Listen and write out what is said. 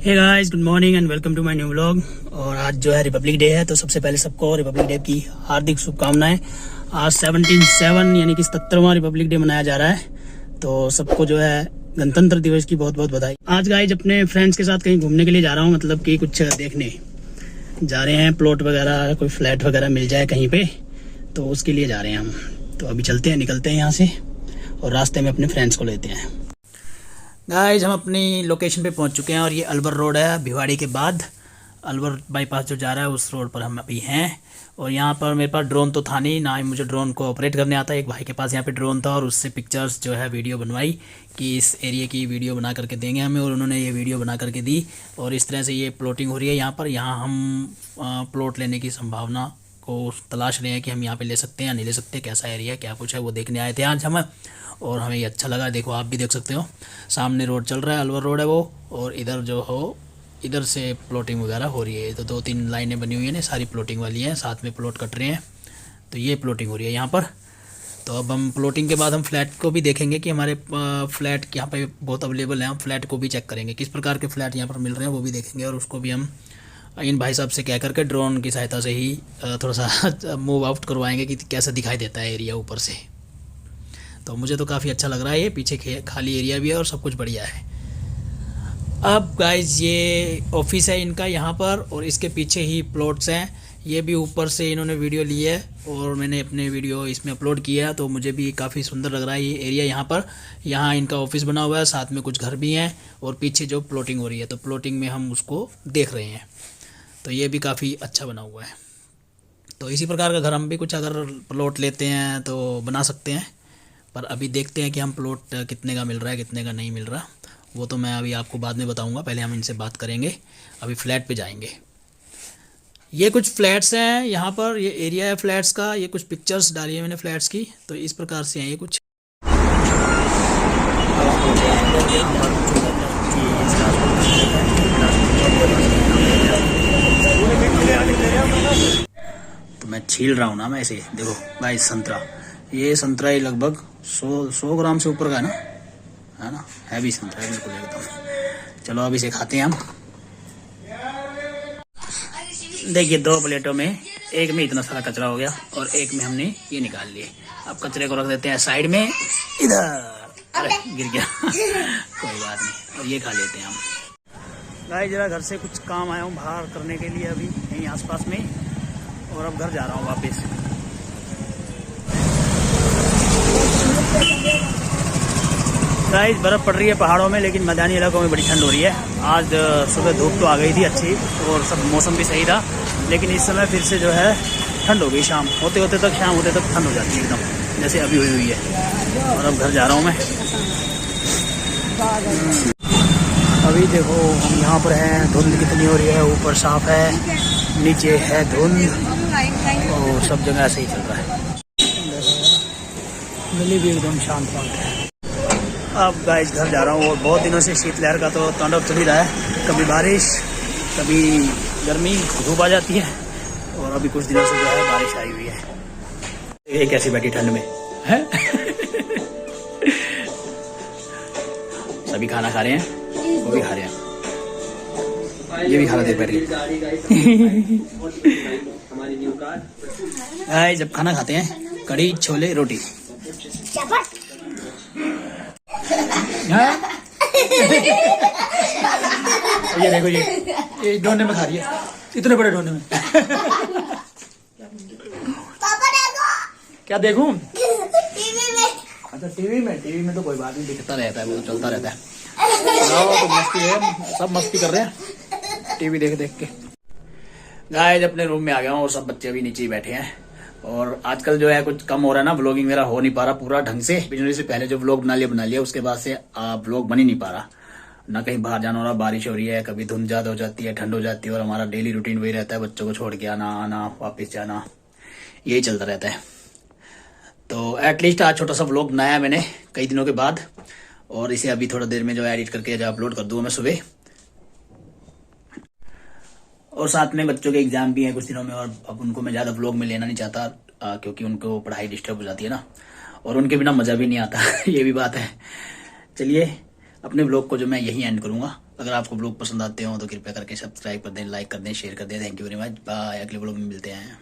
Hey guys, good morning and welcome to my new vlog. और आज जो है रिपब्लिक डे है, तो सबसे पहले सबको रिपब्लिक डे की हार्दिक शुभकामनाएं। आज 17/7 यानी कि 77वां रिपब्लिक डे मनाया जा रहा है, तो सबको जो है गणतंत्र दिवस की बहुत बहुत बधाई। आज गाइस अपने फ्रेंड्स के साथ कहीं घूमने के लिए जा रहा हूँ, मतलब कि कुछ देखने जा रहे हैं, प्लॉट वगैरह कोई फ्लैट वगैरह मिल जाए कहीं पे, तो उसके लिए जा रहे हैं हम। तो अभी चलते हैं, निकलते हैं यहाँ से और रास्ते में अपने फ्रेंड्स को लेते हैं। गाइस हम अपनी लोकेशन पे पहुंच चुके हैं और ये अलवर रोड है, भिवाड़ी के बाद अलवर बाईपास जो जा रहा है उस रोड पर हम अभी हैं। और यहाँ पर मेरे पास ड्रोन तो था नहीं, ना ही मुझे ड्रोन को ऑपरेट करने आता है। एक भाई के पास यहाँ पे ड्रोन था और उससे पिक्चर्स जो है वीडियो बनवाई कि इस एरिया की वीडियो बना करके देंगे हमें, और उन्होंने ये वीडियो बना करके दी। और इस तरह से ये प्लॉटिंग हो रही है यहाँ पर। यहाँ हम प्लॉट लेने की संभावना को तलाश रहे हैं कि हम यहाँ पे ले सकते हैं या नहीं ले सकते, कैसा एरिया क्या कुछ है वो देखने आए थे आज हम। और हमें ये अच्छा लगा। देखो आप भी देख सकते हो, सामने रोड चल रहा है, अलवर रोड है वो, और इधर जो हो इधर से प्लॉटिंग वगैरह हो रही है। तो 2-3 लाइनें बनी हुई हैं, सारी प्लॉटिंग वाली हैं, साथ में प्लॉट कट रहे हैं, तो ये प्लॉटिंग हो रही है यहाँ पर। तो अब हम प्लॉटिंग के बाद हम फ्लैट को भी देखेंगे कि हमारे फ्लैट यहाँ पे बहुत अवेलेबल हैं। हम फ्लैट को भी चेक करेंगे, किस प्रकार के फ्लैट यहाँ पर मिल रहे हैं वो भी देखेंगे। और उसको भी हम इन भाई साहब से कह करके ड्रोन की सहायता से ही थोड़ा सा मूव आउट करवाएंगे कि कैसा दिखाई देता है एरिया ऊपर से। तो मुझे तो काफ़ी अच्छा लग रहा है, ये पीछे खाली एरिया भी है और सब कुछ बढ़िया है। अब गाइज ये ऑफिस है इनका यहाँ पर, और इसके पीछे ही प्लॉट्स हैं। ये भी ऊपर से इन्होंने वीडियो ली है और मैंने अपने वीडियो इसमें अपलोड किया है, तो मुझे भी काफ़ी सुंदर लग रहा है ये एरिया यहाँ पर। यहाँ इनका ऑफिस बना हुआ है, साथ में कुछ घर भी हैं, और पीछे जो प्लॉटिंग हो रही है तो प्लॉटिंग में हम उसको देख रहे हैं। तो ये भी काफ़ी अच्छा बना हुआ है। तो इसी प्रकार का घर हम भी कुछ अगर प्लॉट लेते हैं तो बना सकते हैं, पर अभी देखते हैं कि हम प्लॉट कितने का मिल रहा है कितने का नहीं मिल रहा, वो तो मैं अभी आपको बाद में बताऊंगा। पहले हम इनसे बात करेंगे, अभी फ्लैट पे जाएंगे। ये कुछ फ्लैट्स हैं यहाँ पर, ये एरिया है फ्लैट्स का। ये कुछ पिक्चर्स डाली है मैंने फ्लैट्स की, तो इस प्रकार से हैं ये कुछ। तो मैं छील रहा हूँ ना, मैं इसे देखो भाई, संतरा, ये संतरा ही लगभग 100 ग्राम से ऊपर का है ना, हैवी संतरा है बिल्कुल एकदम। चलो अब इसे खाते हैं हम। देखिए 2 प्लेटों में, एक में इतना सारा कचरा हो गया और एक में हमने ये निकाल लिए। अब कचरे को रख देते हैं साइड में, इधर, अरे गिर गया कोई बात नहीं, और ये खा लेते हैं हम। गाइस जरा घर से कुछ काम आया हूँ बाहर करने के लिए, अभी यहीं आसपास में, और अब घर जा रहा हूँ वापस। गाइस बर्फ़ पड़ रही है पहाड़ों में, लेकिन मैदानी इलाकों में बड़ी ठंड हो रही है। आज सुबह धूप तो आ गई थी अच्छी, और सब मौसम भी सही था, लेकिन इस समय फिर से जो है ठंड हो गई। शाम होते होते तक ठंड हो जाती है एकदम, जैसे अभी हुई है। और अब घर जा रहा हूँ मैं। अभी देखो हम यहाँ पर हैं, धुंध कितनी हो रही है, ऊपर साफ है, नीचे है धुंध, और सब जगह ऐसे ही चल रहा है। गली भी एकदम शांत है। अब गाइस घर जा रहा हूँ, और बहुत दिनों से शीतलहर का तो तांडव चल ही रहा है। कभी बारिश, कभी गर्मी, धूप आ जाती है, और अभी कुछ दिनों से जो है बारिश आई हुई है। ये कैसी बैठी ठंड में है सभी खाना खा रहे हैं, वो भी खा रहे हैं, ये भी खा रहे थे बैठ के। जब खाना खाते हैं, कढ़ी छोले रोटी। ये देखो, ये ढोने में खा रही है, इतने बड़े ढोने में। पापा देखो। क्या देखूं? टीवी में। अच्छा टीवी में तो कोई बात नहीं, दिखता रहता है, वो तो चलता रहता है। तो मस्ती है, सब मस्ती कर रहे हैं टीवी देख देख के। गाइस अपने रूम में आ गया हूँ, और सब बच्चे अभी नीचे ही बैठे हैं। और आजकल जो है कुछ कम हो रहा है ना, व्लॉगिंग मेरा हो नहीं पा रहा पूरा ढंग से। बिजनेस से पहले जो व्लॉग बना लिया, उसके बाद से व्लॉग बन ही नहीं पा रहा। ना कहीं बाहर जाना हो रहा, बारिश हो रही है, कभी धुंध ज्यादा हो जाती है, ठंड हो जाती है, और हमारा डेली रूटीन वही रहता है, बच्चों को छोड़ के आना वापस जाना, यही चलता रहता है। तो एटलीस्ट आज छोटा सा व्लॉग बनाया मैंने कई दिनों के बाद, और इसे अभी थोड़ा देर में जो एडिट करके जो अपलोड कर दूंगा मैं सुबह। और साथ में बच्चों के एग्जाम भी हैं कुछ दिनों में, और अब उनको मैं ज़्यादा व्लॉग में लेना नहीं चाहता, क्योंकि उनको पढ़ाई डिस्टर्ब हो जाती है ना, और उनके बिना मज़ा भी नहीं आता ये भी बात है। चलिए अपने ब्लॉग को जो मैं यही एंड करूंगा। अगर आपको ब्लॉग पसंद आते हो तो कृपया करके सब्सक्राइब कर दें, लाइक कर दें, शेयर कर दें। Thank you very much, bye. अगले ब्लॉग में मिलते हैं।